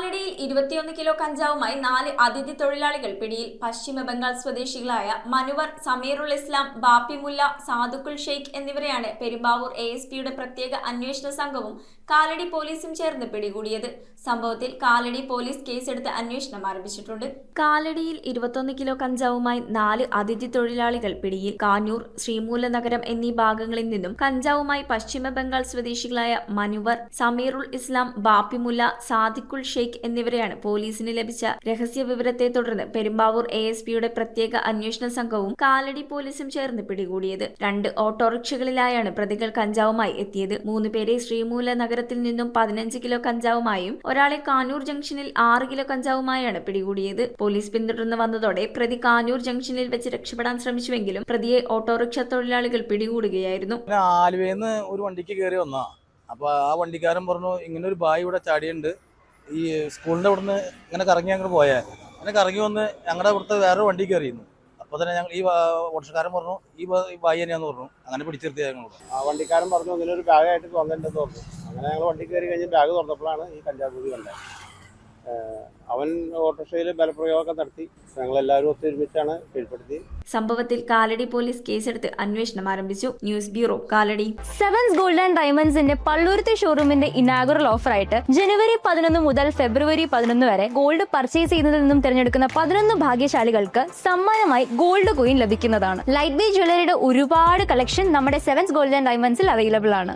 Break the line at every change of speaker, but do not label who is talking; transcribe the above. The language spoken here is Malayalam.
കാലടിയിൽ 21 കിലോ കഞ്ചാവുമായി 4 അതിഥി തൊഴിലാളികൾ പിടിയിൽ. പശ്ചിമ ബംഗാൾ സ്വദേശികളായ മനുവർ, സമീറുൽ ഇസ്ലാം, ബാപ്പിമുല്ല, സാദുക്കുൽ ഷെയ്ഖ് എന്നിവരെയാണ് പെരുമ്പാവൂർ എഎസ്പിയുടെ പ്രത്യേക അന്വേഷണ സംഘവും കാലടി പോലീസും ചേർന്ന് പിടികൂടിയത്. സംഭവത്തിൽ കാലടി പോലീസ് കേസെടുത്ത് അന്വേഷണം ആരംഭിച്ചിട്ടുണ്ട്. കാലടിയിൽ 21 കിലോ കഞ്ചാവുമായി 4 അതിഥി തൊഴിലാളികൾ പിടിയിൽ. കാഞ്ഞൂർ, ശ്രീമൂലനഗരം എന്നീ ഭാഗങ്ങളിൽ നിന്നും കഞ്ചാവുമായി പശ്ചിമ ബംഗാൾ സ്വദേശികളായ മനുവർ, സമീറുൽ ഇസ്ലാം, ബാപ്പിമുല്ല, സാദിഖുൽ ഷെയ്ഖ് എന്നിവരെയാണ് പോലീസിന് ലഭിച്ച രഹസ്യ വിവരത്തെ തുടർന്ന് പെരുമ്പാവൂർ എഎസ്പിയുടെ പ്രത്യേക അന്വേഷണ സംഘവും കാലടി പോലീസും ചേർന്ന് പിടികൂടിയത്. 2 ഓട്ടോറിക്ഷകളിലായാണ് പ്രതികൾ കഞ്ചാവുമായി എത്തിയത്. 3 പേരെ ശ്രീമൂല നഗരത്തിൽ നിന്നും 15 കിലോ കഞ്ചാവുമായും ഒരാളെ കാഞ്ഞൂർ ജംഗ്ഷനിൽ 6 കിലോ കഞ്ചാവുമായാണ് പിടികൂടിയത്. പോലീസ് പിന്തുടർന്ന് വന്നതോടെ പ്രതി കാഞ്ഞൂർ ജംഗ്ഷനിൽ വെച്ച് രക്ഷപ്പെടാൻ ശ്രമിച്ചുവെങ്കിലും പ്രതിയെ ഓട്ടോറിക്ഷ തൊഴിലാളികൾ പിടികൂടുകയായിരുന്നു.
ആലുവയിൽ ഒരു വണ്ടിക്ക് കയറി വന്നാ. അപ്പോൾ ആ വണ്ടിക്കാരൻ പറഞ്ഞു, ഇങ്ങനെ ഒരു ബായി ഇവിടെ ചാടിയുണ്ട്, ഈ സ്കൂളിൻ്റെ ഇവിടുന്ന് ഇങ്ങനെ കറങ്ങി അങ്ങോട്ട് പോയാൽ അങ്ങനെ കറങ്ങി വന്ന് ഞങ്ങളുടെ ഇവിടുത്തെ വേറൊരു വണ്ടി കയറിയിരുന്നു. അപ്പോൾ തന്നെ ഞങ്ങൾ ഈ ഓട്ടോക്കാരൻ പറഞ്ഞു ഈ ബായി തന്നെയാന്ന് പറഞ്ഞു. അങ്ങനെ പിടിച്ചെടുത്തി ഞങ്ങളോട്.
ആ വണ്ടിക്കാരൻ പറഞ്ഞു ഇങ്ങനെ ഒരു ബാഗായിട്ട് വന്നിട്ടുണ്ടെന്ന് പറഞ്ഞു. അങ്ങനെ ഞങ്ങൾ വണ്ടി കയറി കഴിഞ്ഞ് ബാഗ് തുറന്നപ്പോഴാണ് ഈ കഞ്ചാവ് പൊതി കണ്ടത്. അവൻ ഓട്ടോറിക്ഷയിൽ ബലപ്രയോഗമൊക്കെ നടത്തി. ഞങ്ങളെല്ലാവരും ഒത്തൊരുമിച്ചാണ് കീഴ്പ്പെടുത്തി.
സംഭവത്തിൽ കാലടി പോലീസ് കേസെടുത്ത് അന്വേഷണം ആരംഭിച്ചു. News bureau, Kalady.
Sevens gold and ഡയമണ്ട്സിന്റെ പള്ളൂരത്തെ ഷോറൂമിന്റെ ഇനാഗുറൽ ഓഫറായിട്ട് ജനുവരി 11 മുതൽ ഫെബ്രുവരി 11 വരെ ഗോൾഡ് പർച്ചേസ് ചെയ്യുന്നതിൽ നിന്നും തിരഞ്ഞെടുക്കുന്ന 11 ഭാഗ്യശാലികൾക്ക് സമ്മാനമായി ഗോൾഡ് കോയിൻ ലഭിക്കുന്നതാണ്. ലൈറ്റ് വെയ്റ്റ് ജ്വല്ലറിയുടെ ഒരുപാട് കളക്ഷൻ നമ്മുടെ സെവൻസ് ഗോൾഡ് ആൻഡ് ഡയമണ്ട്സിൽ അവൈലബിൾ ആണ്.